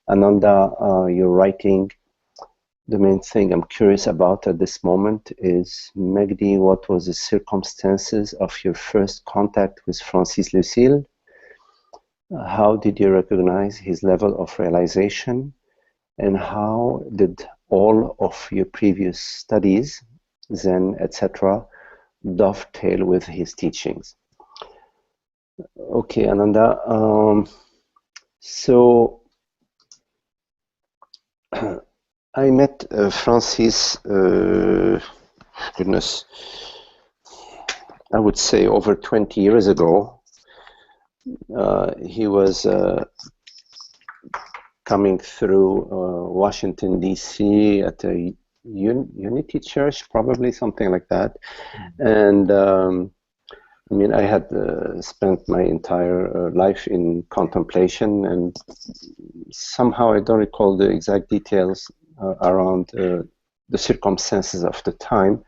Ananda, you're writing. The main thing I'm curious about at this moment is, Megdi, what was the circumstances of your first contact with Francis Lucille? How did you recognize his level of realization? And how did all of your previous studies, Zen, etc., dovetail with his teachings? Okay, Ananda. So I met Francis, goodness, I would say over 20 years ago. He was coming through Washington, D.C. at a Unity Church, probably something like that. And I mean, I had spent my entire life in contemplation, and somehow I don't recall the exact details around the circumstances of the time,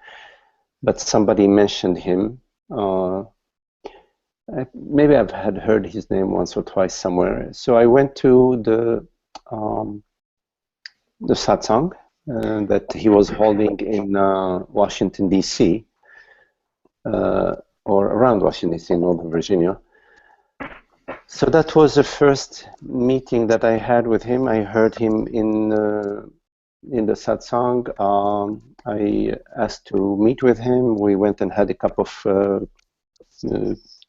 but somebody mentioned him. Maybe I've had heard his name once or twice somewhere. So I went to the satsang that he was holding in Washington, D.C., or around Washington, D.C., Northern Virginia. So that was the first meeting that I had with him. I heard him in the satsang. I asked to meet with him. We went and had a cup of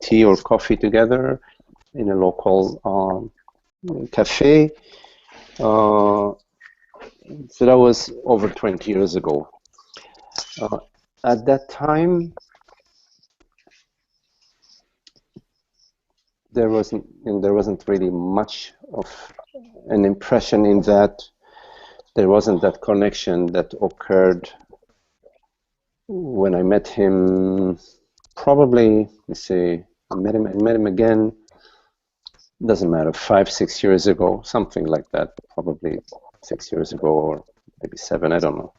tea or coffee together in a local cafe. So that was over 20 years ago. At that time, there wasn't really much of an impression in that. There wasn't that connection that occurred when I met him. Probably, let's say, I met him again. Doesn't matter, 5-6 years ago, something like that. Probably 6 years ago, or maybe 7. I don't know.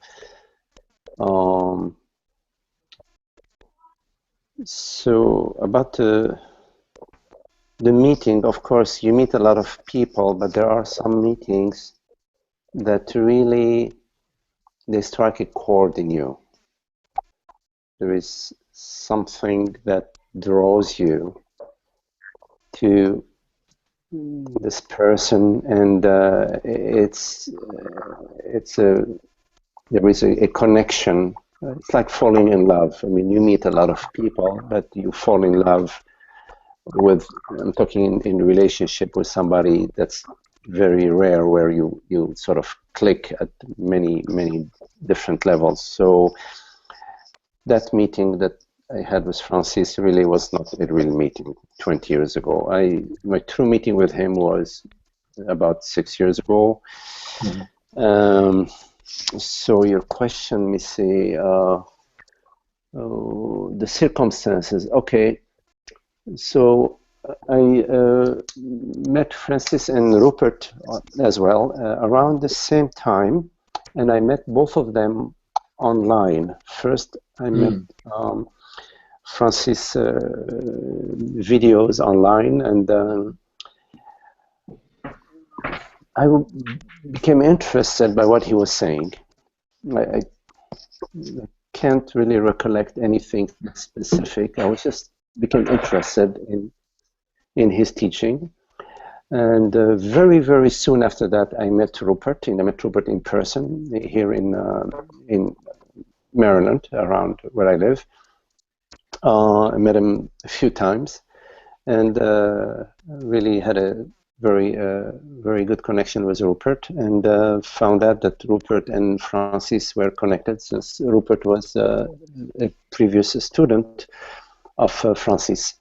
So about the meeting, of course, you meet a lot of people, but there are some meetings that really, they strike a chord in you. There is something that draws you to this person, and there is a connection. It's like falling in love. I mean, you meet a lot of people, but you fall in love with, I'm talking in relationship with somebody that's very rare, where you sort of click at many different levels. So that meeting that I had with Francis really was not a real meeting 20 years ago. My true meeting with him was about 6 years ago. Mm-hmm. So your question, let me see, the circumstances. Okay, so I met Francis and Rupert as well around the same time, and I met both of them online. First, I met Francis' videos online, and I became interested by what he was saying. I can't really recollect anything specific. I was just became interested in his teaching, and very soon after that, I met Rupert. I met Rupert in person here in Maryland, around where I live. I met him a few times, and really had a very good connection with Rupert, and found out that Rupert and Francis were connected, since Rupert was a previous student of Francis.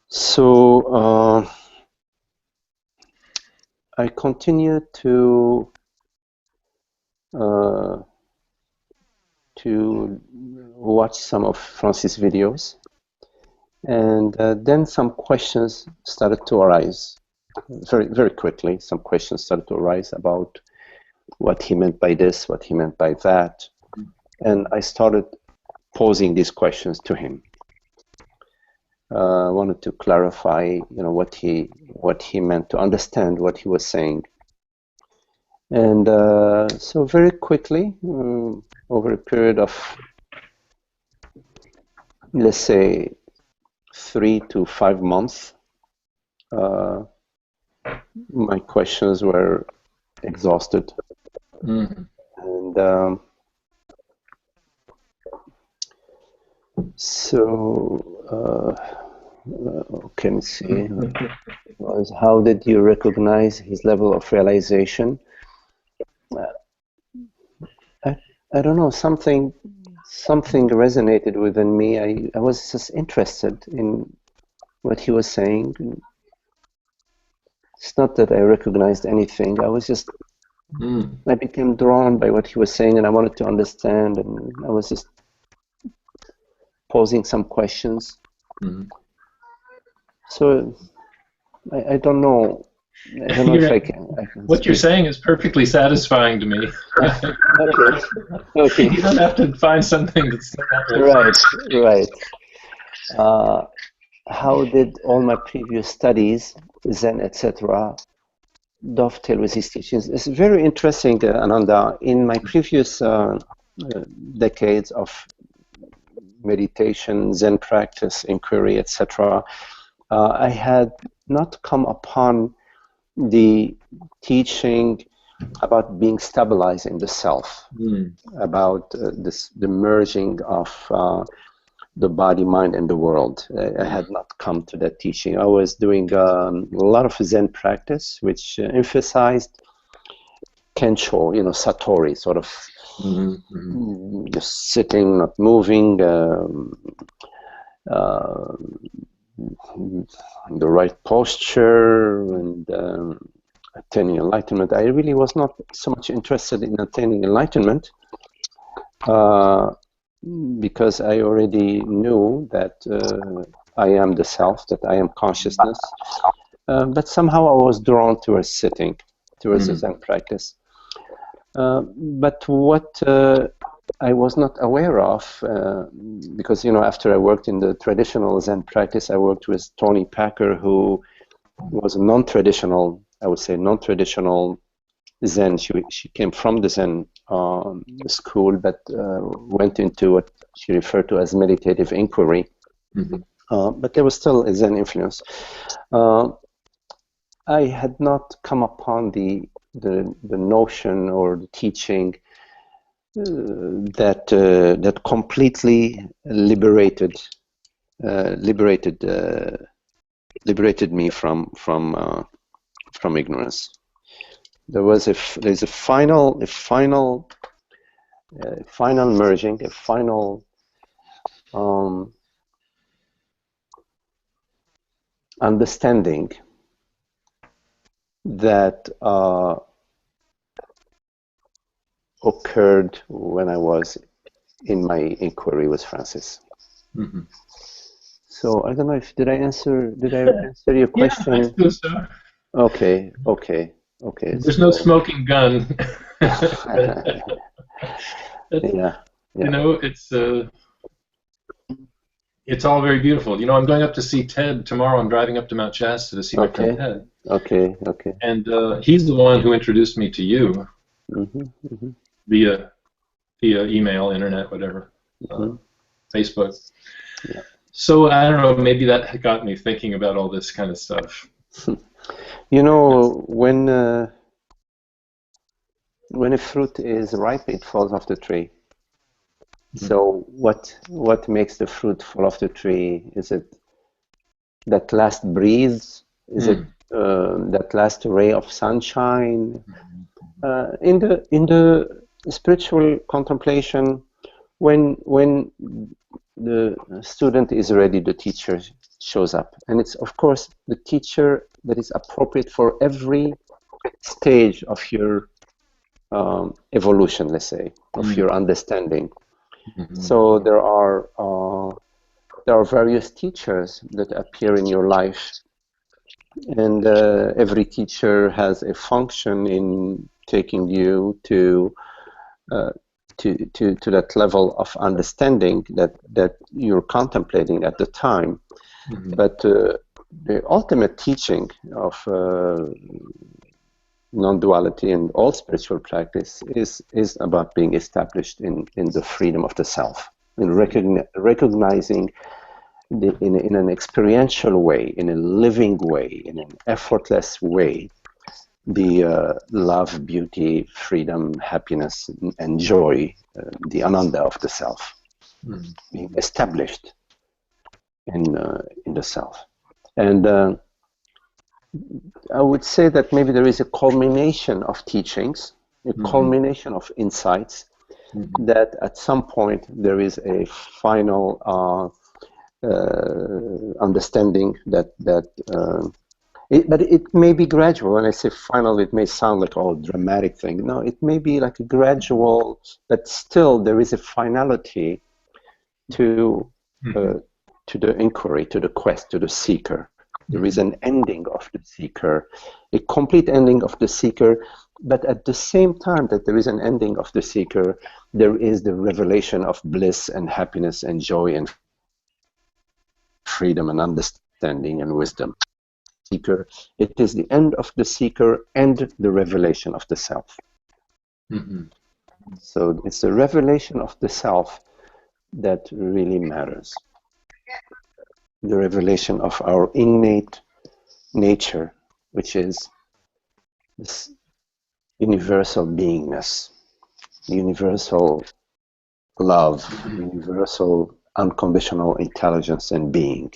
So I continued to watch some of Francis' videos, and then some questions started to arise. Very quickly, some questions started to arise about what he meant by this, what he meant by that, and I started posing these questions to him. I wanted to clarify, what he meant, to understand what he was saying. And so very quickly, over a period of, let's say, 3 to 5 months, my questions were exhausted. Mm-hmm. And so, can you see? Was how did you recognize his level of realization? I don't know, something resonated within me. I was just interested in what he was saying. It's not that I recognized anything. I was just, I became drawn by what he was saying, and I wanted to understand, and I was just posing some questions. So I don't know. I don't know if I can what you're saying is perfectly satisfying to me. Okay. Okay. You don't have to find something that's not Right. How did all my previous studies, Zen, etc., dovetail with his teachings? It's very interesting, Ananda. In my previous decades of meditation, Zen practice, inquiry, etc., I had not come upon the teaching about being stabilized in the self, about the merging of the body, mind, and the world. I had not come to that teaching. I was doing a lot of Zen practice, which emphasized Kensho, Satori, sort of just sitting, not moving, the right posture, and attaining enlightenment. I really was not so much interested in attaining enlightenment because I already knew that I am the self, that I am consciousness. But somehow I was drawn towards sitting, towards the Zen practice. But what I was not aware of, because after I worked in the traditional Zen practice, I worked with Tony Packer, who was a non-traditional, I would say non-traditional Zen. She came from the Zen school, but went into what she referred to as meditative inquiry. But there was still a Zen influence. I had not come upon the notion or the teaching that completely liberated me from ignorance. There's a final merging, a final understanding that occurred when I was in my inquiry with Francis. So I don't know if did I answer your question? Yeah, I suppose so. Okay. There's no smoking gun. Yeah. It's all very beautiful. I'm going up to see Ted tomorrow. I'm driving up to Mount Shasta to see my friend Ted. Okay. And he's the one who introduced me to you via email, internet, whatever, Facebook. Yeah. So I don't know. Maybe that got me thinking about all this kind of stuff. When a fruit is ripe, it falls off the tree. So what makes the fruit fall off the tree? Is it that last breeze? Is it that last ray of sunshine? In the spiritual contemplation, when the student is ready, the teacher shows up, and it's of course the teacher that is appropriate for every stage of your evolution, let's say, of your understanding. So there are various teachers that appear in your life, and every teacher has a function in taking you to that level of understanding that you're contemplating at the time. But the ultimate teaching of non-duality and all spiritual practice is about being established in the freedom of the self, in recognizing in an experiential way, in a living way, in an effortless way, the love, beauty, freedom, happiness, and joy, the ananda of the self, being established in the self. And I would say that maybe there is a culmination of teachings, a culmination of insights, that at some point there is a final understanding but it may be gradual. When I say final, it may sound like a dramatic thing. No, it may be like a gradual, but still there is a finality to the inquiry, to the quest, to the seeker. There is an ending of the seeker, a complete ending of the seeker, but at the same time that there is an ending of the seeker, there is the revelation of bliss and happiness and joy and freedom and understanding and wisdom. Seeker, it is the end of the seeker and the revelation of the self. So it's the revelation of the self that really matters. The revelation of our innate nature, which is this universal beingness, universal love, universal unconditional intelligence and being,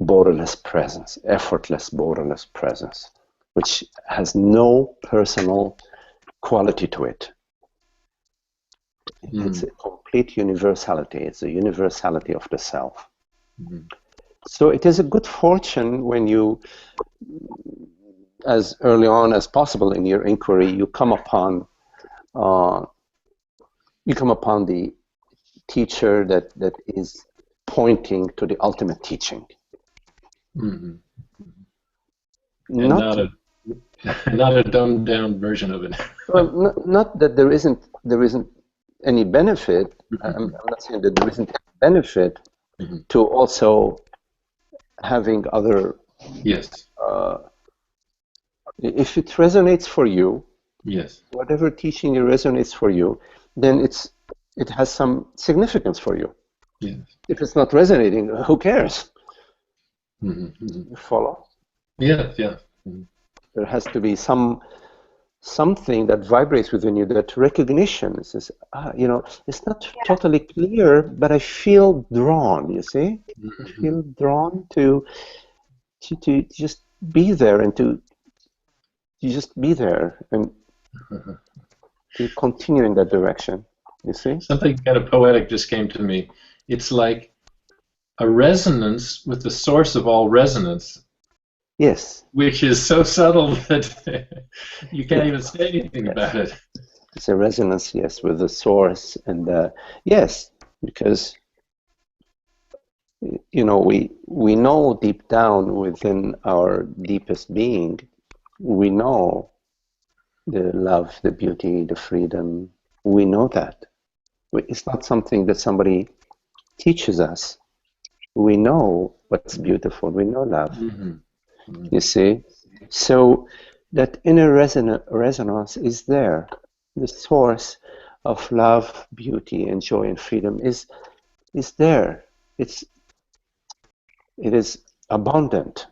borderless presence, effortless borderless presence, which has no personal quality to it. It's a complete universality. It's a universality of the self. So it is a good fortune when you, as early on as possible in your inquiry, you come upon the teacher that is pointing to the ultimate teaching. Not a dumbed down version of it. Well, not that there isn't any benefit. I'm not saying that there isn't any benefit to also having other. Yes. If it resonates for you, yes, whatever teaching resonates for you, then it has some significance for you. Yes. If it's not resonating, who cares? You follow? Yes, yeah. There has to be something that vibrates within you, that recognition. It says, it's not totally clear, but I feel drawn, you see? I feel drawn to just be there and to just be there and to continue in that direction, you see? Something kind of poetic just came to me. It's like a resonance with the source of all resonance. Yes. Which is so subtle that you can't even say anything about it. It's a resonance, yes, with the source. And yes, because we know deep down within our deepest being, we know the love, the beauty, the freedom. We know that. It's not something that somebody teaches us. We know what's beautiful. We know love. You see? So that inner resonance is there. The source of love, beauty, and joy and freedom is there. It is abundant.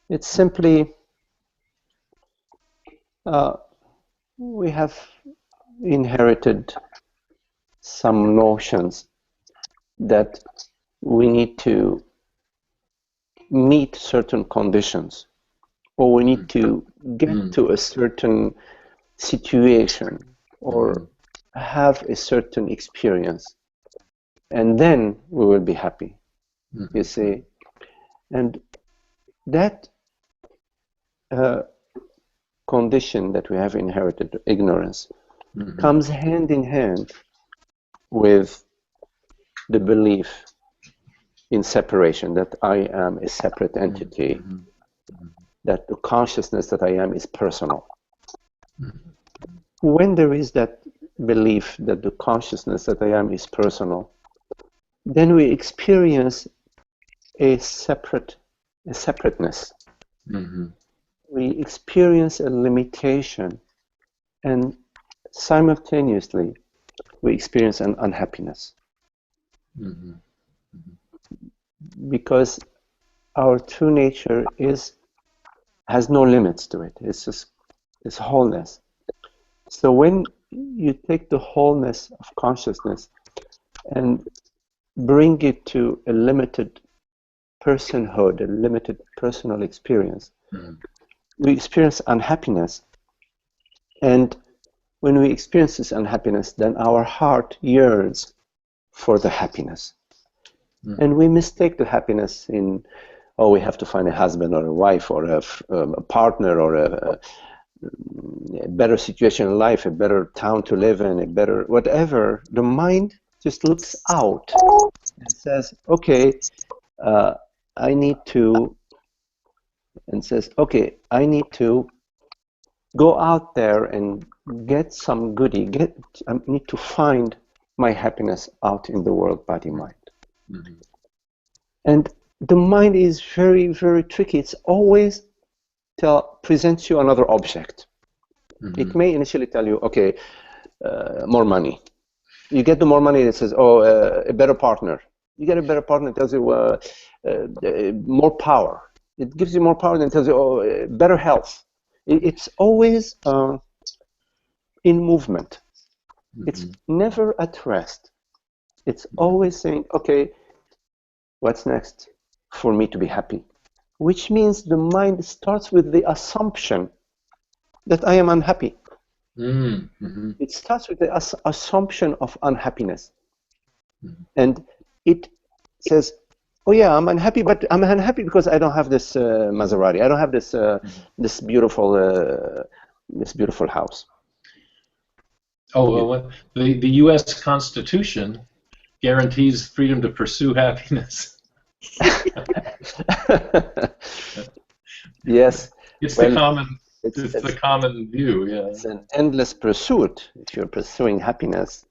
It's simply we have inherited some notions that we need to meet certain conditions, or we need to get to a certain situation or have a certain experience, and then we will be happy, you see. And that condition that we have inherited, ignorance, comes hand in hand with the belief in separation, that I am a separate entity, that the consciousness that I am is personal. When there is that belief that the consciousness that I am is personal, then we experience a separateness. we experience a limitation, and simultaneously we experience an unhappiness. Mm-hmm. Because our true nature has no limits to it. It's wholeness. So when you take the wholeness of consciousness and bring it to a limited personhood, a limited personal experience, we experience unhappiness. And when we experience this unhappiness, then our heart yearns for the happiness. And we mistake the happiness in, oh, we have to find a husband or a wife or a partner or a better situation in life, a better town to live in, a better whatever. The mind just looks out and says, okay, I need to go out there and get some goodie. I need to find my happiness out in the world, body, mind. Mm-hmm. And the mind is very, very tricky. It's always presents you another object. Mm-hmm. It may initially tell you, okay, more money. You get the more money, it says, oh, a better partner. You get a better partner, it tells you more power. It gives you more power, then it tells you, oh, better health. It's always in movement. Mm-hmm. It's never at rest. It's always saying, okay, what's next for me to be happy? Which means the mind starts with the assumption that I am unhappy. Mm-hmm. It starts with the assumption of unhappiness. Mm-hmm. And it says, oh yeah, I'm unhappy, but I'm unhappy because I don't have this Maserati. I don't have this this beautiful house. Oh, well, the U.S. Constitution guarantees freedom to pursue happiness. Yes. It's the common view, yeah. It's an endless pursuit. If you're pursuing happiness,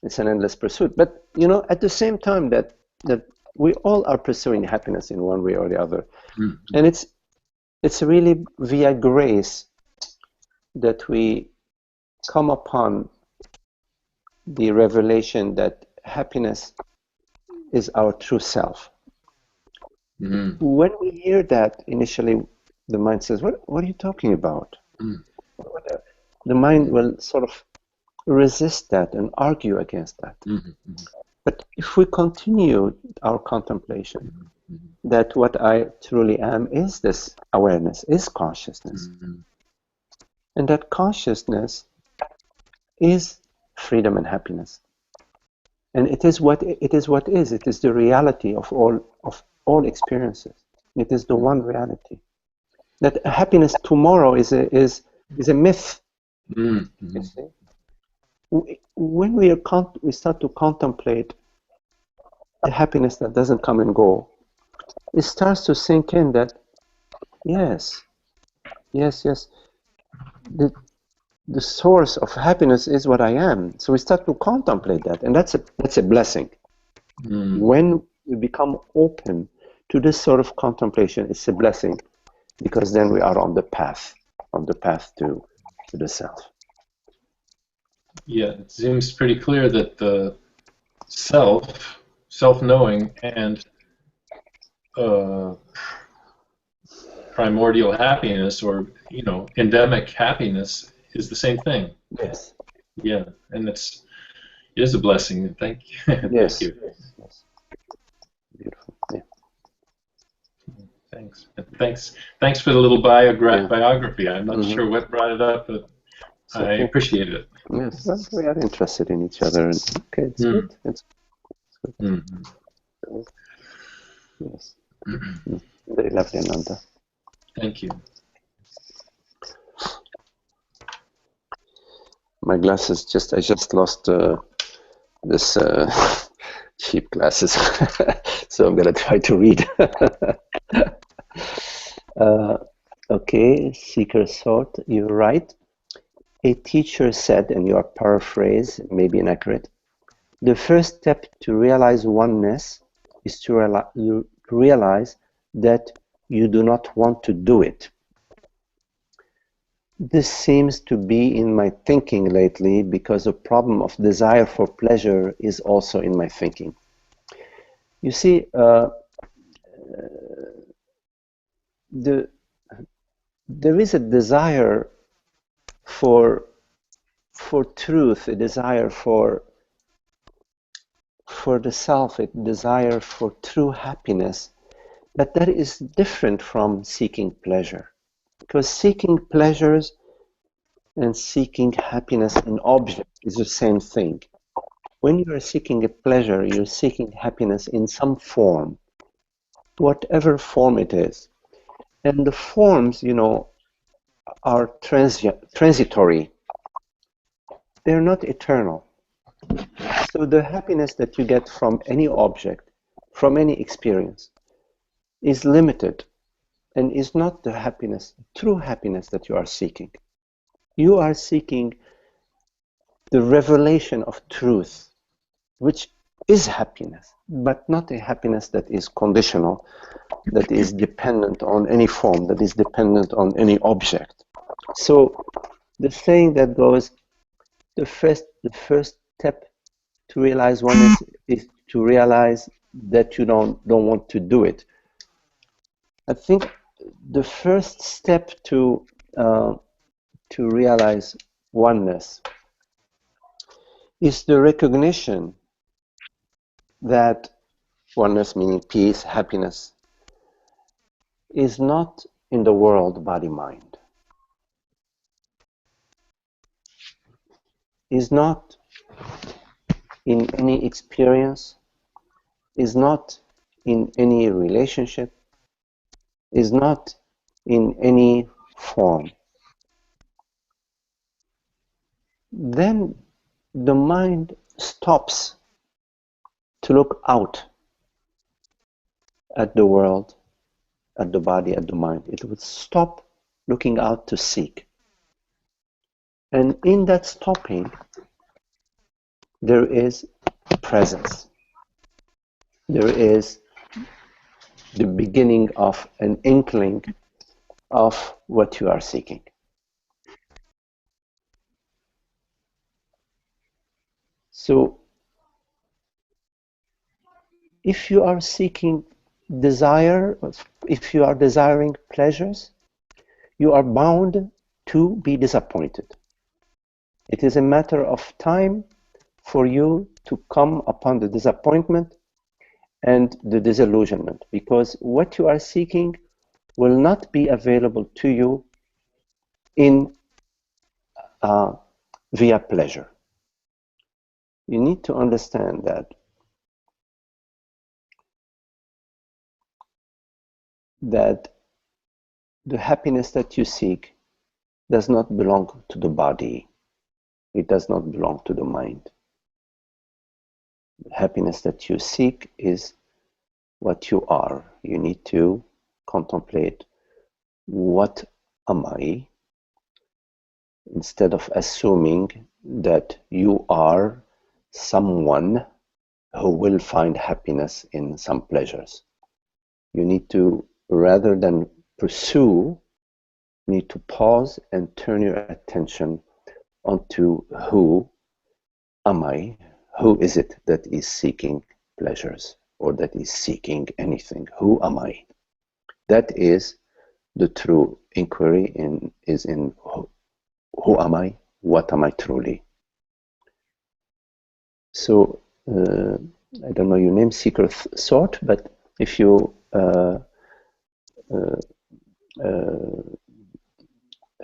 it's an endless pursuit. But at the same time that we all are pursuing happiness in one way or the other. Mm-hmm. And it's really via grace that we come upon the revelation that happiness is our true self. Mm-hmm. When we hear that, initially the mind says, what are you talking about? Mm. The mind will sort of resist that and argue against that. Mm-hmm. But if we continue our contemplation, that what I truly am is this awareness, is consciousness. Mm-hmm. And that consciousness is freedom and happiness. And it is what is. It is the reality of all experiences. It is the one reality. That happiness tomorrow is a myth. Mm-hmm. You see? When we start to contemplate the happiness that doesn't come and go, it starts to sink in that yes, the source of happiness is what I am. So we start to contemplate that, and that's a blessing. Mm. When we become open to this sort of contemplation, it's a blessing, because then we are on the path to the self. Yeah, it seems pretty clear that the self-knowing and primordial happiness, or endemic happiness, is the same thing. Yes. Yeah, and it is a blessing. Thank you. Yes. Thank you. Yes. Beautiful. Yeah. Thanks for the little biography. I'm not sure what brought it up, but I appreciate it. Yes, well, we are interested in each other, and okay, it's good. It's good. Mm-hmm. Yes. Very lovely, Ananda. Thank you. My glasses I just lost this cheap glasses, so I'm gonna try to read. Okay, seeker sought, you're right. A teacher said, and your paraphrase may be inaccurate, the first step to realize oneness is to realize that you do not want to do it. This seems to be in my thinking lately because the problem of desire for pleasure is also in my thinking. You see, there is a desire for truth, a desire for the self, a desire for true happiness, but that is different from seeking pleasure. Because seeking pleasures and seeking happiness in object is the same thing. When you are seeking a pleasure, you're seeking happiness in some form, whatever form it is. And the forms, you know, are transitory. They're not eternal. So the happiness that you get from any object, from any experience, is limited and is not the happiness, true happiness that you are seeking. You are seeking the revelation of truth, which is happiness, but not a happiness that is conditional, that is dependent on any form, that is dependent on any object. So the saying that goes, the first step to realize oneness is to realize that you don't want to do it. I think the first step to realize oneness is the recognition that oneness, meaning peace, happiness, is not in the world body-mind, is not in any experience, is not in any relationship, is not in any form. Then the mind stops to look out at the world, at the body, at the mind. It would stop looking out to seek. And in that stopping, there is presence. There is the beginning of an inkling of what you are seeking. So, if you are seeking desire, if you are desiring pleasures, you are bound to be disappointed. It is a matter of time for you to come upon the disappointment and the disillusionment, because what you are seeking will not be available to you in via pleasure. You need to understand that the happiness that you seek does not belong to the body. It does not belong to the mind. The happiness that you seek is what you are. You need to contemplate, what am I? Instead of assuming that you are someone who will find happiness in some pleasures. You need to, rather than pursue, need to pause and turn your attention onto who am I? Who is it that is seeking pleasures or that is seeking anything? Who am I? That is the true inquiry is in who am I? What am I truly? So I don't know your name, Seeker Thought, but if you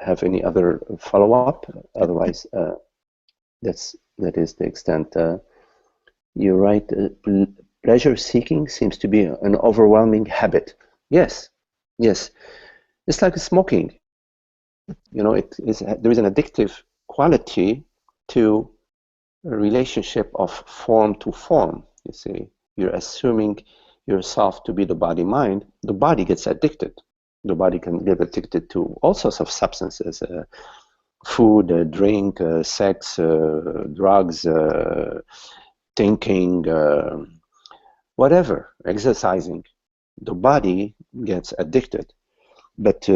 have any other follow-up, otherwise that is the extent. You're right. Pleasure seeking seems to be an overwhelming habit. Yes, yes. It's like smoking. You know, there is an addictive quality to a relationship of form to form. You see, you're assuming yourself to be the body-mind. The body gets addicted. The body can get addicted to all sorts of substances, food, drink, sex, drugs, thinking, whatever, exercising. The body gets addicted. But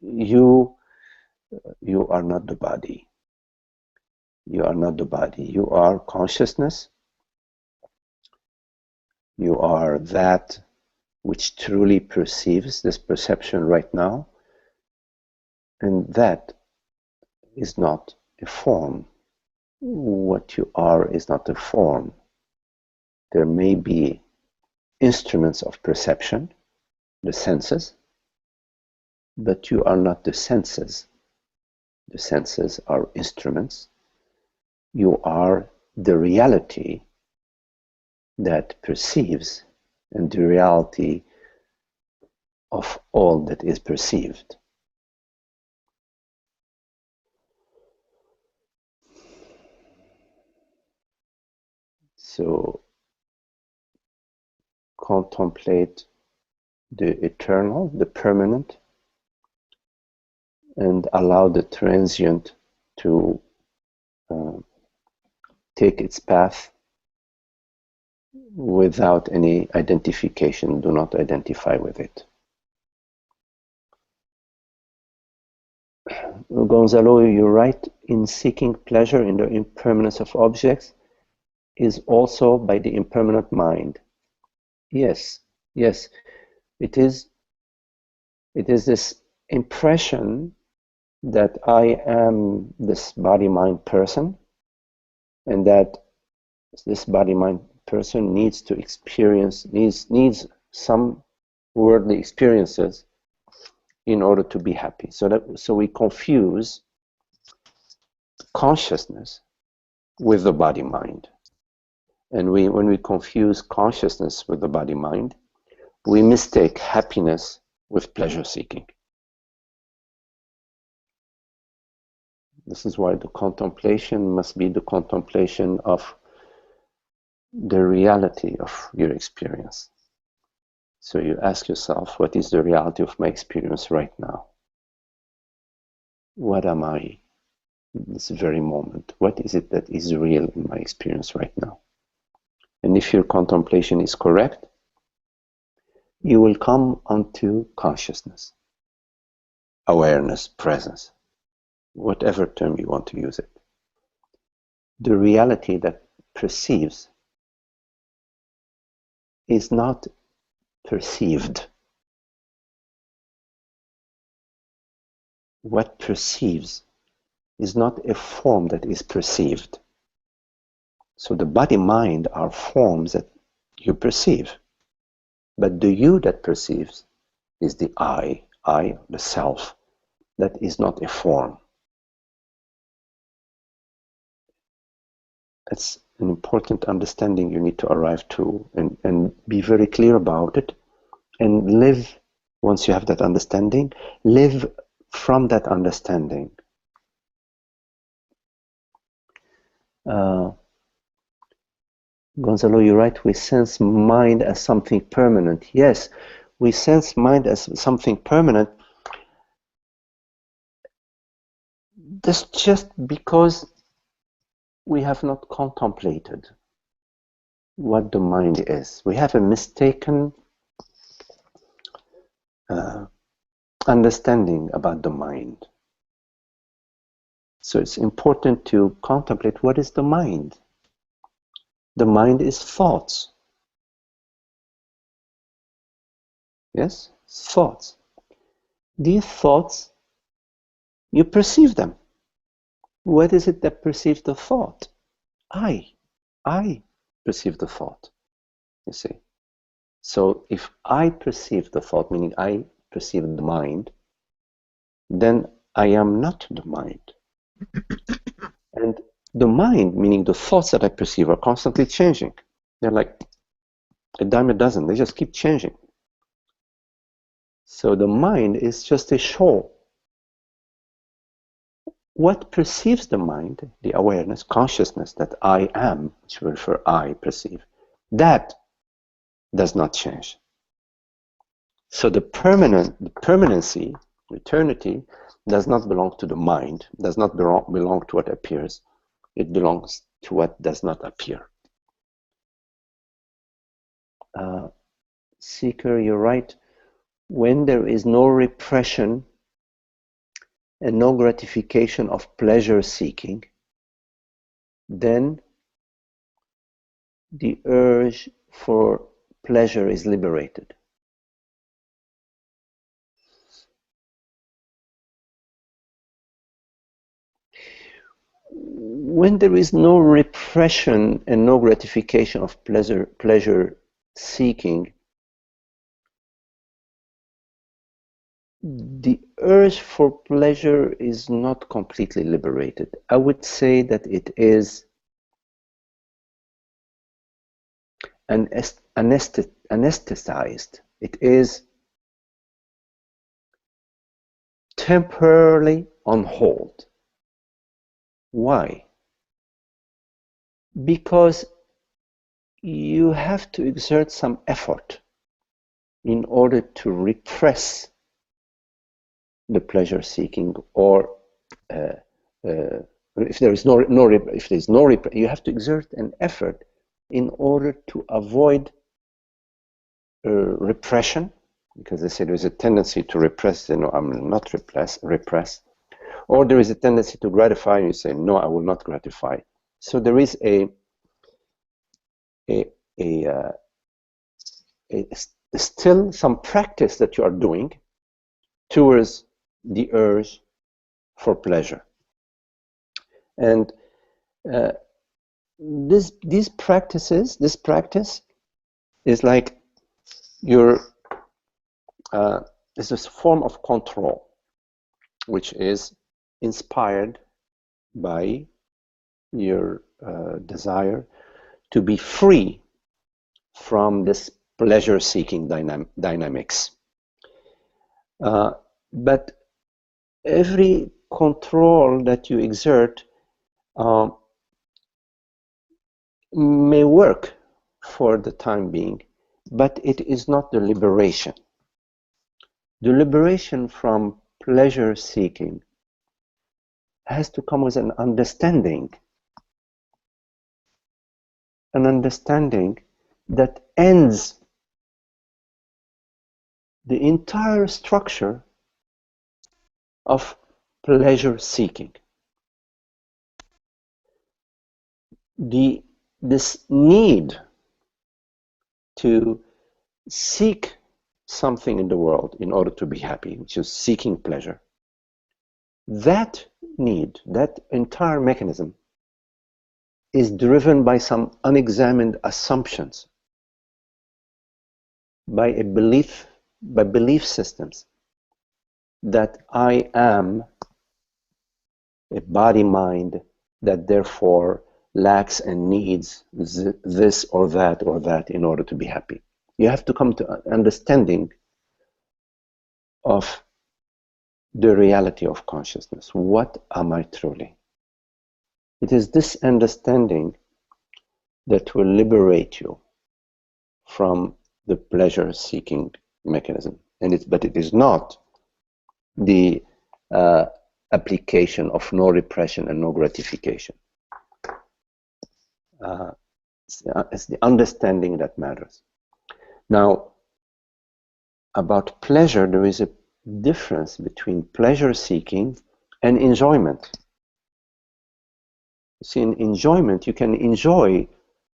you you are not the body. You are not the body. You are consciousness. You are that which truly perceives this perception right now. And that is not a form. What you are is not a form. There may be instruments of perception, the senses, but you are not the senses. The senses are instruments. You are the reality that perceives and the reality of all that is perceived. So contemplate the eternal, the permanent, and allow the transient to take its path without any identification. Do not identify with it. Gonzalo, you're right. In seeking pleasure in the impermanence of objects is also by the impermanent mind. Yes, yes. It is this impression that I am this body-mind person, and that this body-mind person needs to experience, needs some worldly experiences in order to be happy. So we confuse consciousness with the body-mind. And when we confuse consciousness with the body-mind, we mistake happiness with pleasure-seeking. This is why the contemplation must be the contemplation of the reality of your experience. So you ask yourself, what is the reality of my experience right now? What am I in this very moment? What is it that is real in my experience right now? And if your contemplation is correct, you will come onto consciousness, awareness, presence, whatever term you want to use it. The reality that perceives is not perceived. What perceives is not a form that is perceived. So the body-mind are forms that you perceive. But the you that perceives is the I, the self, that is not a form. That's an important understanding you need to arrive to, and be very clear about it, and live, once you have that understanding, live from that understanding. Gonzalo, you're right, we sense mind as something permanent. Yes, we sense mind as something permanent. That's just because we have not contemplated what the mind is. We have a mistaken understanding about the mind. So it's important to contemplate what is the mind. The mind is thoughts. Yes, thoughts. These thoughts, you perceive them. What is it that perceives the thought? I perceive the thought, you see. So if I perceive the thought, meaning I perceive the mind, then I am not the mind. And the mind, meaning the thoughts that I perceive, are constantly changing. They're like a dime a dozen. They just keep changing. So the mind is just a show. What perceives the mind, the awareness, consciousness that I am, which we refer I perceive, that does not change. So the permanency, eternity, does not belong to the mind, does not belong to what appears. It belongs to what does not appear. Seeker, you're right. When there is no repression and no gratification of pleasure seeking, then the urge for pleasure is liberated. When there is no repression and no gratification of pleasure seeking, the urge for pleasure is not completely liberated. I would say that it is anesthetized. It is temporarily on hold. Why? Because you have to exert some effort in order to repress the pleasure seeking, or if there is you have to exert an effort in order to avoid repression, because they say there is a tendency to repress, I'm not repress, or there is a tendency to gratify, and you say, no, I will not gratify. So there is still some practice that you are doing towards the urge for pleasure. And this practice is like it's a form of control, which is inspired by your desire to be free from this pleasure-seeking dynamics. But every control that you exert may work for the time being, but it is not the liberation. The liberation from pleasure-seeking has to come with an understanding that ends the entire structure of pleasure seeking. This need to seek something in the world in order to be happy, which is seeking pleasure, that need, that entire mechanism, is driven by some unexamined assumptions, by belief systems that I am a body-mind that therefore lacks and needs this or that in order to be happy. You have to come to understanding of the reality of consciousness. What am I truly? It is this understanding that will liberate you from the pleasure-seeking mechanism. But it is not the application of no repression and no gratification. It's the understanding that matters. Now, about pleasure, there is a difference between pleasure-seeking and enjoyment. You see, in enjoyment, you can enjoy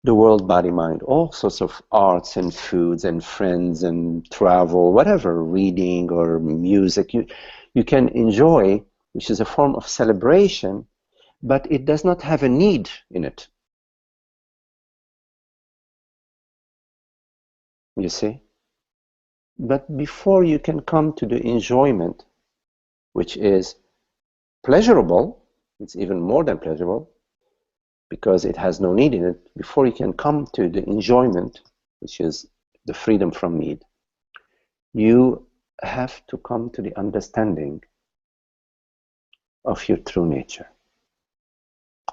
the world, body, mind, all sorts of arts and foods and friends and travel, whatever, reading or music. You can enjoy, which is a form of celebration, but it does not have a need in it. You see? But before you can come to the enjoyment, which is pleasurable, it's even more than pleasurable, because it has no need in it, before you can come to the enjoyment, which is the freedom from need, you have to come to the understanding of your true nature.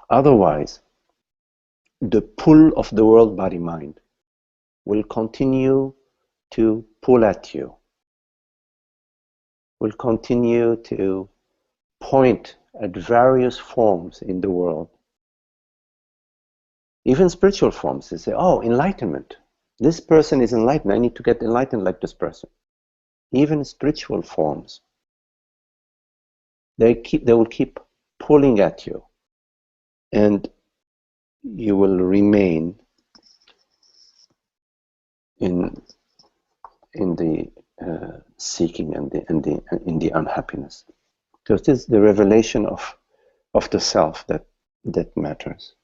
Otherwise, the pull of the world, body, mind will continue to pull at you, will continue to point at various forms in the world. Even spiritual forms, they say, oh, enlightenment. This person is enlightened. I need to get enlightened like this person. Even spiritual forms they will keep pulling at you, and you will remain in the seeking and in the unhappiness. So it is the revelation of the self that matters.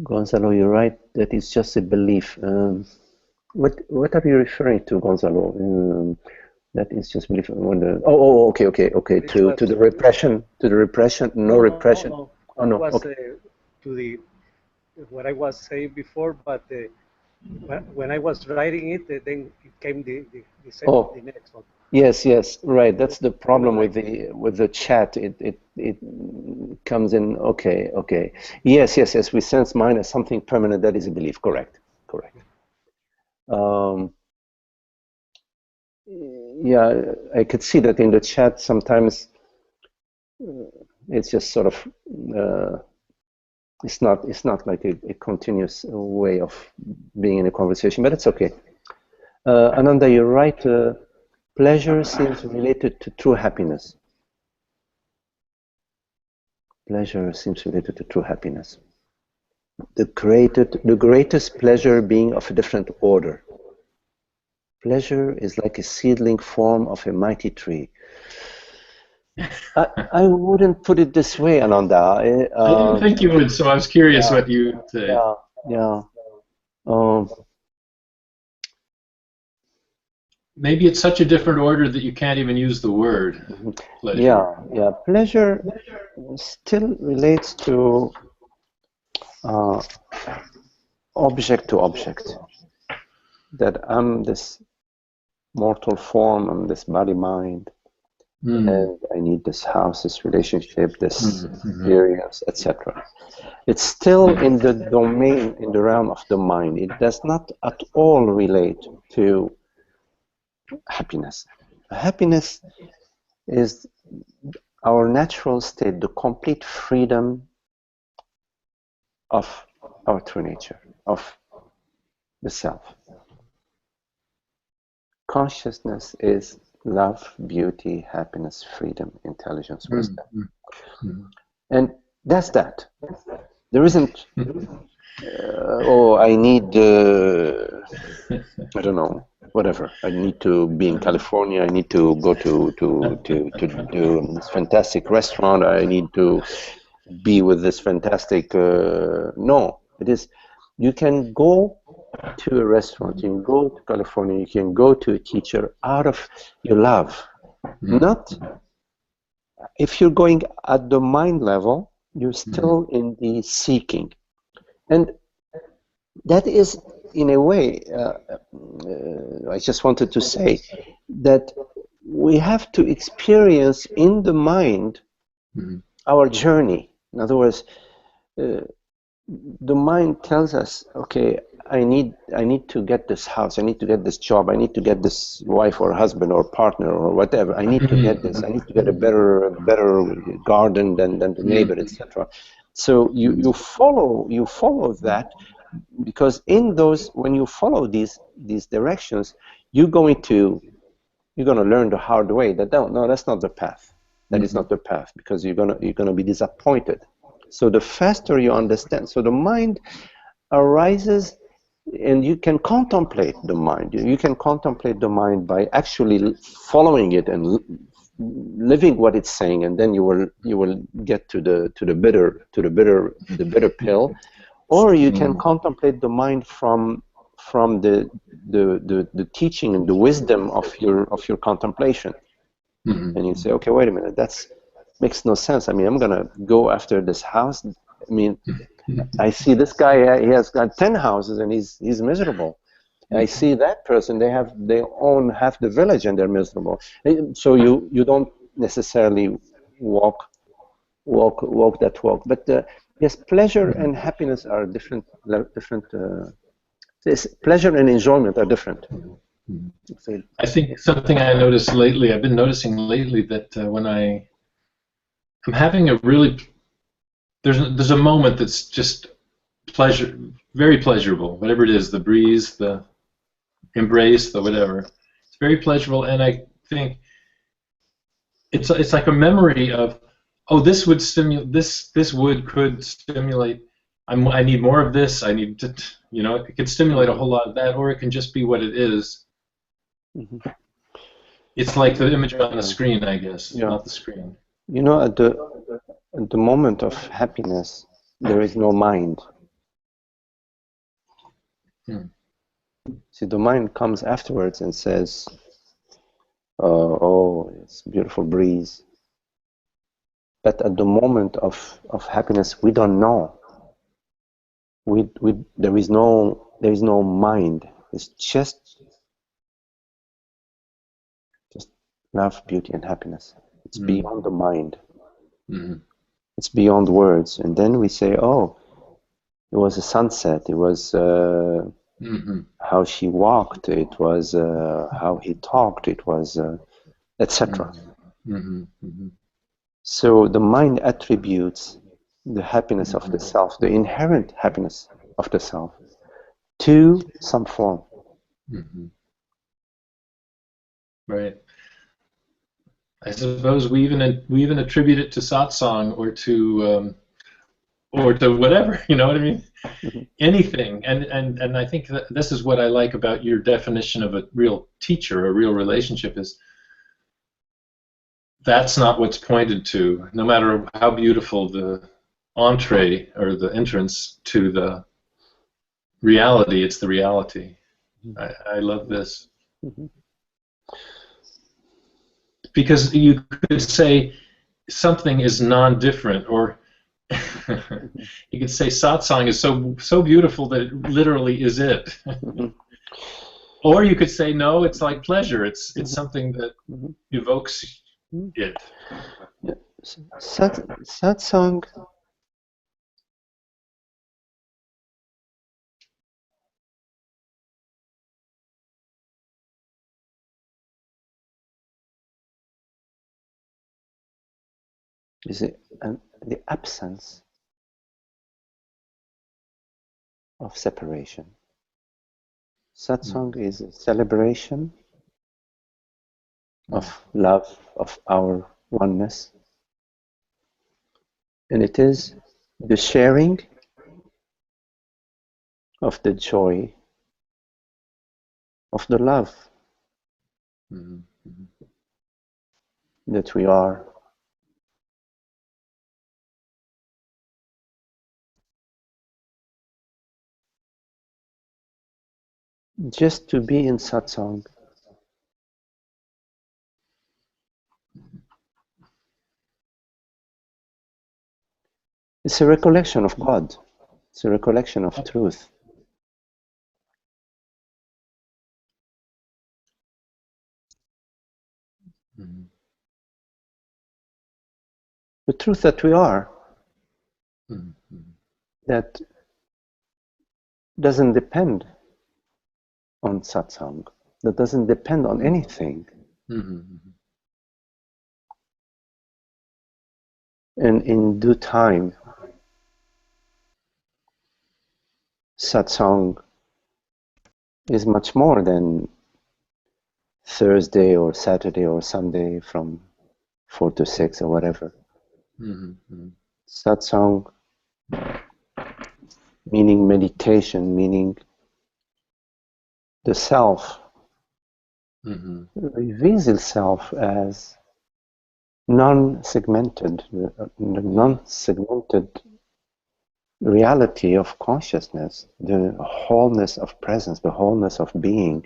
Gonzalo, you're right. That is just a belief. What are you referring to, Gonzalo? That is just belief. Okay. To the repression. To the repression. No repression. No. Oh no. Was, Okay. To the what I was saying before, but when I was writing it, then it came the next one. Yes, right. That's the problem with the chat. It comes in. Okay. Yes. We sense mind as something permanent. That is a belief. Correct. Yeah, I could see that in the chat. Sometimes it's just sort of. It's not like a continuous way of being in a conversation, but it's okay. Ananda, you're right. Pleasure seems related to true happiness. Pleasure seems related to true happiness. The greatest pleasure being of a different order. Pleasure is like a seedling form of a mighty tree. I wouldn't put it this way, Ananda. I didn't think you would, so I was curious what you would say. Yeah. Maybe it's such a different order that you can't even use the word pleasure. Yeah. Pleasure still relates to object to object. That I'm this mortal form, I'm this body-mind, and I need this house, this relationship, this experience, etc. It's still in the domain, in the realm of the mind. It does not at all relate to happiness. Happiness is our natural state, the complete freedom of our true nature, of the self. Consciousness is love, beauty, happiness, freedom, intelligence, wisdom. And that's that. There isn't, I need, I don't know, whatever. I need to be in California. I need to go to this fantastic restaurant. I need to be with this fantastic. No, it is. You can go to a restaurant. You can go to California. You can go to a teacher out of your love. Not if you're going at the mind level. You're still in the seeking, and that is, in a way, I just wanted to say that we have to experience in the mind our journey. In other words, the mind tells us, okay, I need to get this house, I need to get this job, I need to get this wife or husband or partner or whatever. I need to get this. I need to get a better garden than the neighbor, etc. So you follow that, because in those, when you follow these directions, you're going to learn the hard way that no, that's not the path. That is not the path, because you're gonna be disappointed. So the faster you understand, so the mind arises, and you can contemplate the mind. You can contemplate the mind by actually following it and living what it's saying, and then you will get to the bitter pill. Or you can contemplate the mind from the teaching and the wisdom of your contemplation. And you say, okay, wait a minute, that makes no sense. I mean, I'm gonna go after this house. I mean, I see this guy, he has got 10 houses and he's miserable. I see that person, they own half the village and they're miserable. So you don't necessarily walk that walk. But yes, pleasure and happiness are different. Pleasure and enjoyment are different. I think something I noticed lately, I've been noticing lately that when I'm having a really, there's a moment that's just very pleasurable, whatever it is, the breeze, the embrace, the whatever. It's very pleasurable, and I think it's like a memory of, oh, this would stimulate, this wood could stimulate. I need more of this. I need to, it could stimulate a whole lot of that, or it can just be what it is. Mm-hmm. It's like the image on the screen, I guess, Yeah. not the screen. At the moment of happiness, there is no mind. See, the mind comes afterwards and says, oh, it's a beautiful breeze. But at the moment of happiness, we don't know. There is no mind. It's just love, beauty, and happiness. It's beyond the mind. Mm-hmm. It's beyond words. And then we say, oh, it was a sunset. It was how she walked. It was how he talked. It was etc. Mm-hmm. Mm-hmm. So the mind attributes the happiness of the self, the inherent happiness of the self, to some form. Mm-hmm. Right. I suppose we even attribute it to satsang or to whatever. You know what I mean? Mm-hmm. Anything. And I think that this is what I like about your definition of a real teacher, a real relationship, is that's not what's pointed to, no matter how beautiful the entree or the entrance to the reality. It's the reality. I love this. Mm-hmm. Because you could say something is non-different, or you could say satsang is so beautiful that it literally is it. Mm-hmm. Or you could say, no, it's like pleasure. It's something that evokes it. Yeah. Satsang is the absence of separation. Satsang is a celebration of love, of our oneness. And it is the sharing of the joy of the love that we are. Just to be in satsang. It's a recollection of God. It's a recollection of truth. The truth that we are. That doesn't depend on satsang. That doesn't depend on anything. And in due time, satsang is much more than Thursday or Saturday or Sunday from 4 to 6 or whatever. Satsang, meaning meditation, meaning the self, reveals itself as non-segmented reality of consciousness, the wholeness of presence, the wholeness of being,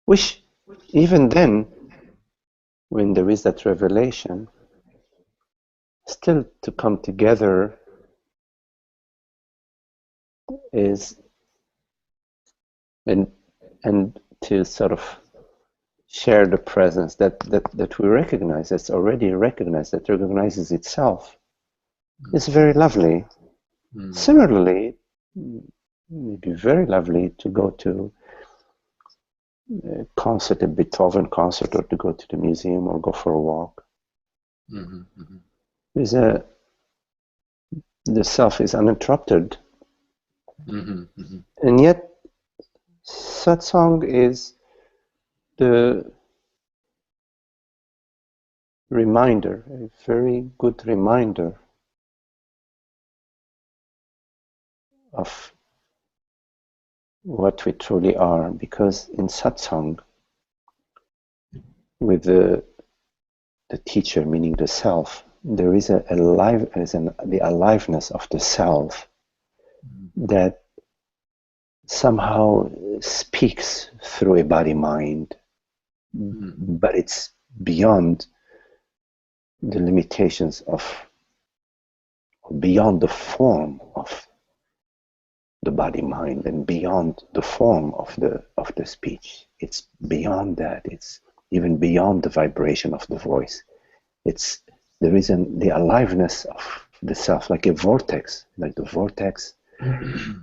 which even then, when there is that revelation, still to come together is and to sort of share the presence that we recognize, that's already recognized, that recognizes itself. It's very lovely. Similarly, it would be very lovely to go to a concert, a Beethoven concert, or to go to the museum or go for a walk. The self is uninterrupted. And yet, satsang is the reminder, a very good reminder of what we truly are, because in satsang, with the teacher, meaning the self, there is the aliveness of the self that somehow speaks through a body-mind, but it's beyond the limitations of, beyond the form of the body-mind and beyond the form of the speech. It's beyond that. It's even beyond the vibration of the voice. There is the aliveness of the self, like a vortex, like the vortex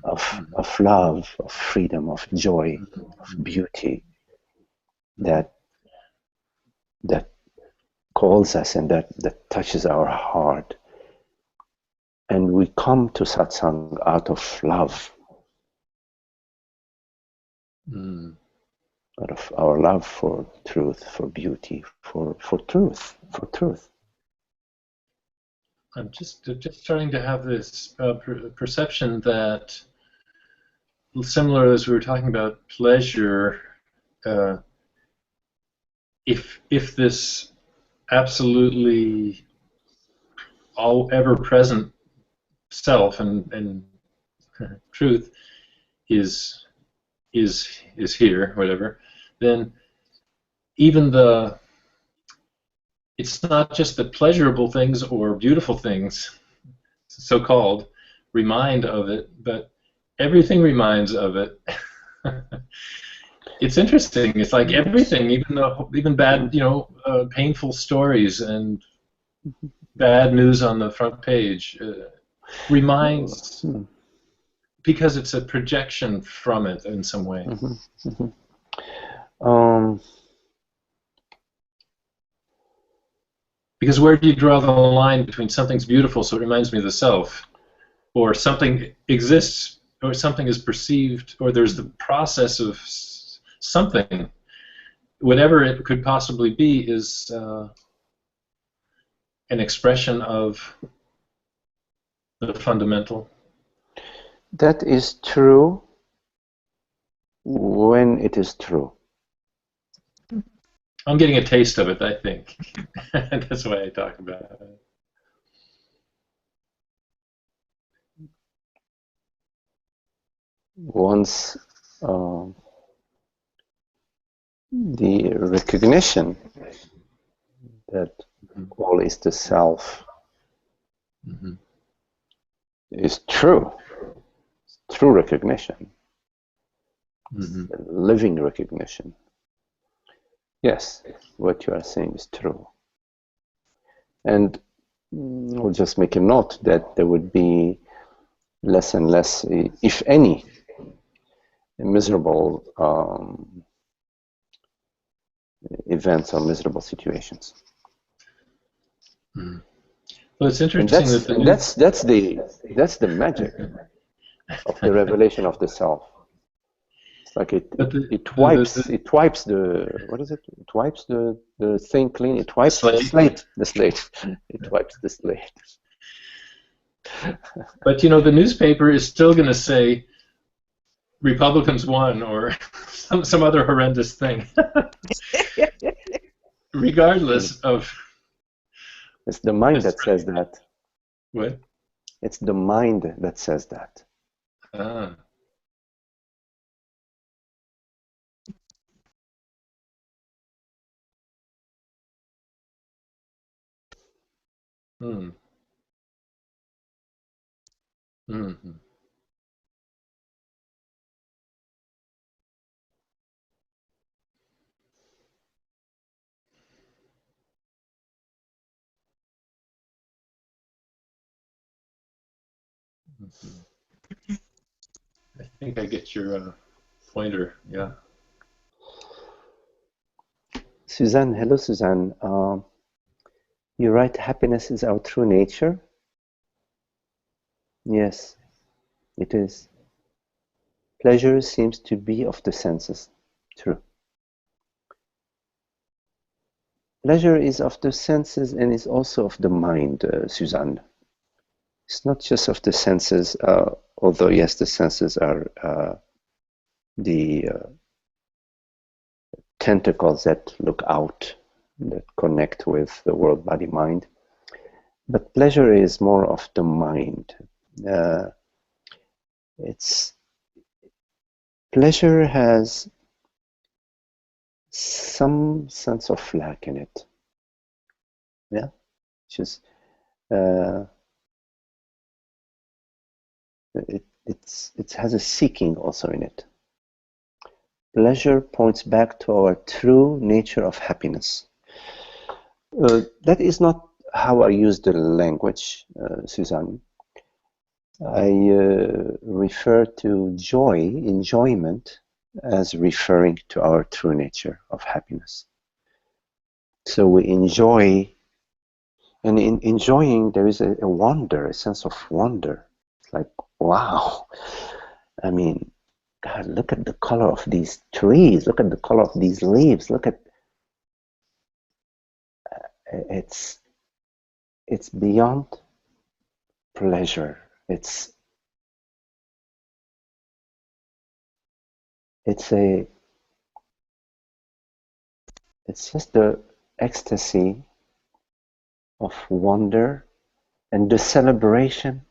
of love, of freedom, of joy, of beauty that calls us and that touches our heart. And we come to satsang out of love, out of our love for truth, for beauty, for truth. I'm just starting to have this perception that, similar as we were talking about pleasure, if this absolutely all ever-present self and truth is here, whatever, then even it's not just the pleasurable things or beautiful things, so-called, remind of it, but everything reminds of it. It's interesting. It's like everything, even bad, painful stories and bad news on the front page reminds, because it's a projection from it in some way. Because where do you draw the line between something's beautiful, so it reminds me of the self, or something exists, or something is perceived, or there's the process of something, whatever it could possibly be, is an expression of the fundamental. That is true when it is true. I'm getting a taste of it, I think. That's why I talk about it. Once the recognition that all is the self is true, true recognition, living recognition. Yes, what you are saying is true. And we'll just make a note that there would be less and less, if any, miserable events or miserable situations. Well, it's interesting that's the magic of the revelation of the self. It's like it wipes the, what is it? It wipes the thing clean. It wipes the slate. It wipes the slate. But the newspaper is still going to say Republicans won, or some other horrendous thing, regardless of. It's the mind that says that. What? It's the mind that says that. Ah. Hmm. Mm-hmm. I think I get your pointer, yeah. Suzanne, hello Suzanne. You write happiness is our true nature? Yes, it is. Pleasure seems to be of the senses. True. pleasure is of the senses and is also of the mind, Suzanne. It's not just of the senses, although yes, the senses are the tentacles that look out, that connect with the world, body, mind. But pleasure is more of the mind. Pleasure has some sense of lack in it. Yeah, just it has a seeking also in it. Pleasure points back to our true nature of happiness. That is not how I use the language, Suzanne. I refer to joy, enjoyment, as referring to our true nature of happiness. So we enjoy, and in enjoying there is a wonder, a sense of wonder. It's like, wow, I mean, God, look at the color of these trees, look at the color of these leaves, look at, it's beyond pleasure. It's just the ecstasy of wonder and the celebration,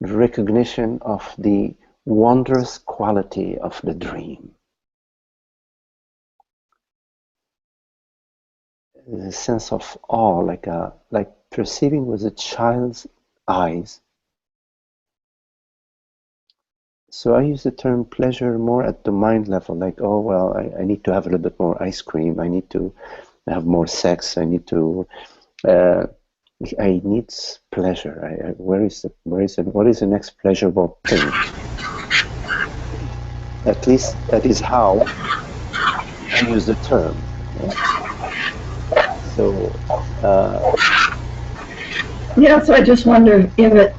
the recognition of the wondrous quality of the dream. The sense of awe, like perceiving with a child's eyes. So I use the term pleasure more at the mind level, like, oh, well, I need to have a little bit more ice cream, I need to have more sex, I need to, I need pleasure. What is the next pleasurable thing? At least that is how I use the term. So, yeah, so I just wonder if it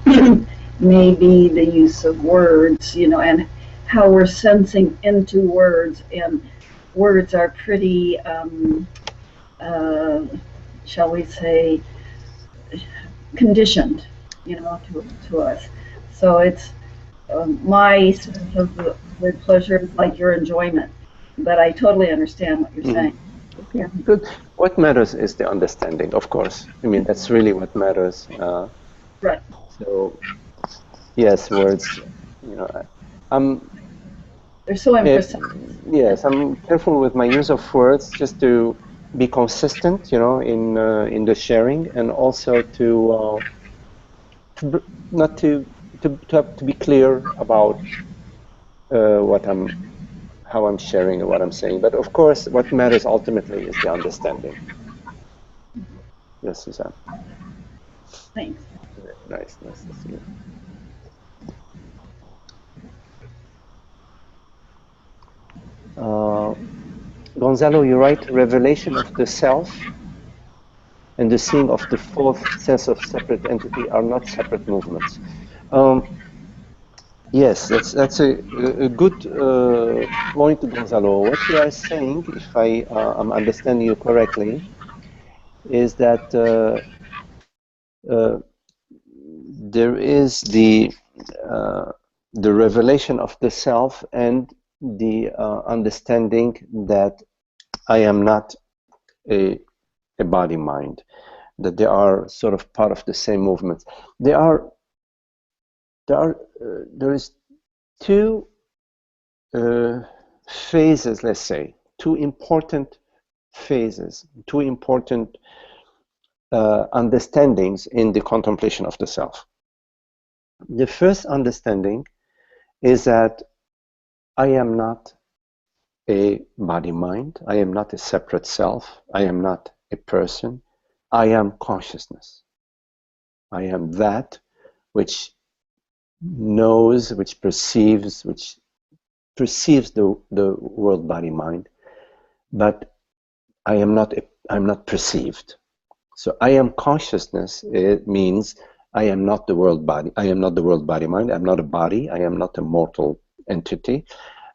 may be the use of words, you know, and how we're sensing into words, and words are pretty, shall we say, conditioned, you know, to us. So it's my sense of the word pleasure is like your enjoyment, but I totally understand what you're saying. Yeah, good. What matters is the understanding, of course. I mean, that's really what matters. Right. So, yes, words, you know, They're so imprecise. yes, I'm careful with my use of words just to be consistent, you know, in the sharing, and also to be clear about how I'm sharing and what I'm saying. But of course, what matters ultimately is the understanding. Yes, Suzanne. Thanks. Nice to see you. Gonzalo, you write, revelation of the self and the seeing of the fourth sense of separate entity are not separate movements. Yes, that's a good point, Gonzalo. What you are saying, if I am understanding you correctly, is that there is the revelation of the self and the understanding that I am not a body-mind, that they are sort of part of the same movements. There is two phases, let's say, two important phases, two important understandings in the contemplation of the self. The first understanding is that I am not a body-mind, I am not a separate self, I am not a person, I am consciousness. I am that which knows, which perceives the world, body, mind, but I am not perceived. So I am consciousness. It means I am not the world body. I am not the world, body, mind. I'm not a body. I am not a mortal entity.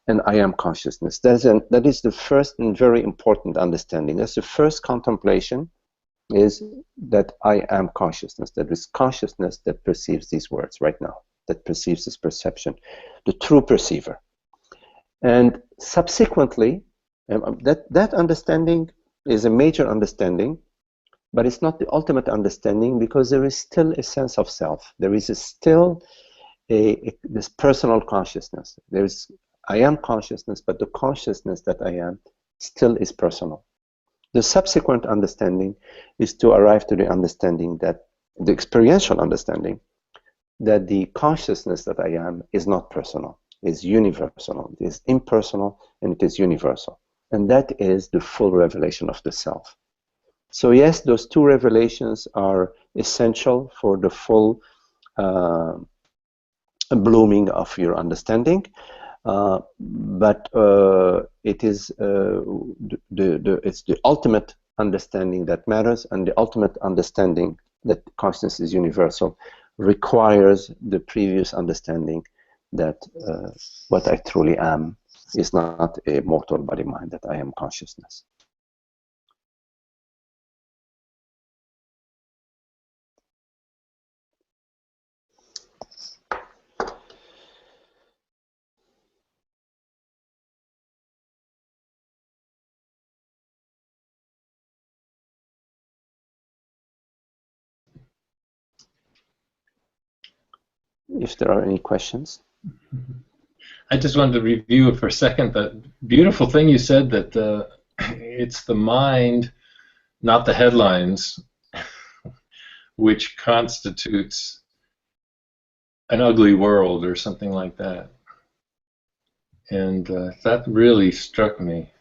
and I am consciousness. That is the first and very important understanding. That's the first contemplation, is that I am consciousness. That is consciousness that perceives these words right now, that perceives this perception, the true perceiver. And subsequently, that understanding is a major understanding, but it's not the ultimate understanding, because there is still a sense of self. There is still this personal consciousness. I am consciousness, but the consciousness that I am still is personal. The subsequent understanding is to arrive to the understanding, that the experiential understanding, that the consciousness that I am is not personal, is universal, it is impersonal, and it is universal. And that is the full revelation of the self. So yes, those two revelations are essential for the full blooming of your understanding, but it is it's the ultimate understanding that matters, and the ultimate understanding that consciousness is universal requires the previous understanding that what I truly am is not a mortal body mind, that I am consciousness. If there are any questions. I just wanted to review for a second that beautiful thing you said, that it's the mind, not the headlines, which constitutes an ugly world or something like that. And that really struck me.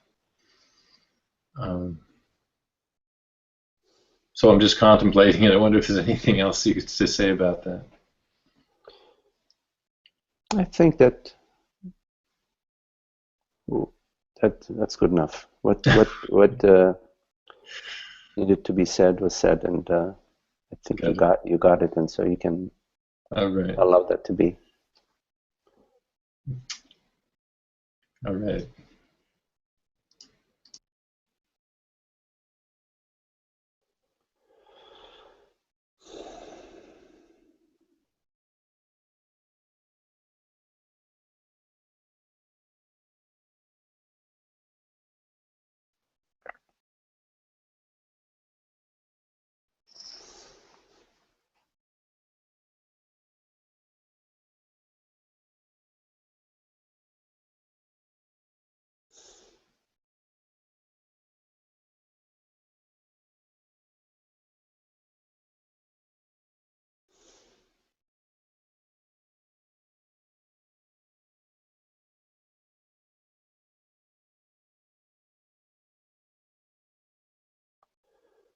So I'm just contemplating it. I wonder if there's anything else you could to say about that. I think that that's good enough. What needed to be said was said, and I think you got it, and so you can allow that to be. All right.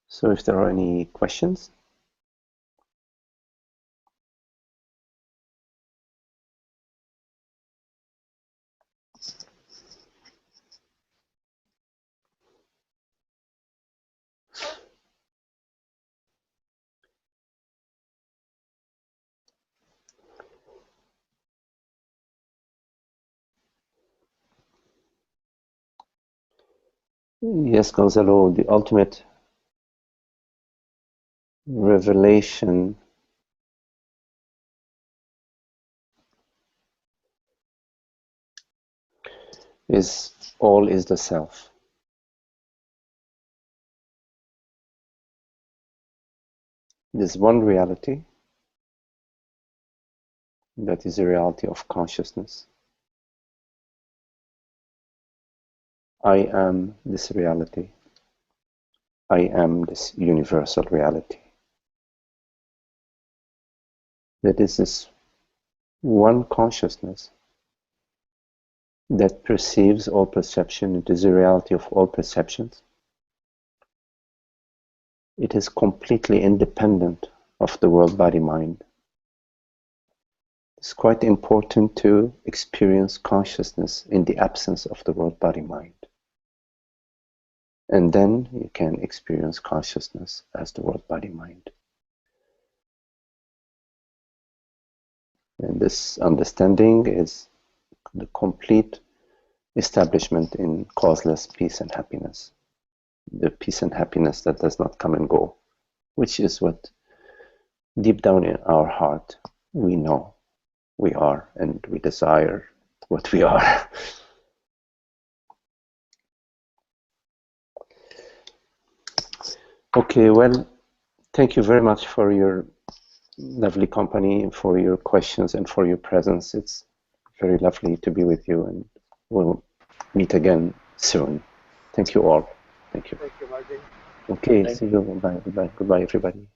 So if there are any questions. Yes, Gonzalo, the ultimate revelation is all is the self. There's one reality, that is the reality of consciousness. I am this reality. I am this universal reality. That is this one consciousness that perceives all perception. It is the reality of all perceptions. It is completely independent of the world, body, mind. It's quite important to experience consciousness in the absence of the world, body, mind. And then you can experience consciousness as the world, body, mind. And this understanding is the complete establishment in causeless peace and happiness. The peace and happiness that does not come and go, which is what deep down in our heart we know we are and we desire what we are. Okay, well, thank you very much for your lovely company, for your questions, and for your presence. It's very lovely to be with you, and we'll meet again soon. Thank you all. Thank you. Thank you, Martin. Okay, see you. Bye, goodbye, goodbye, everybody.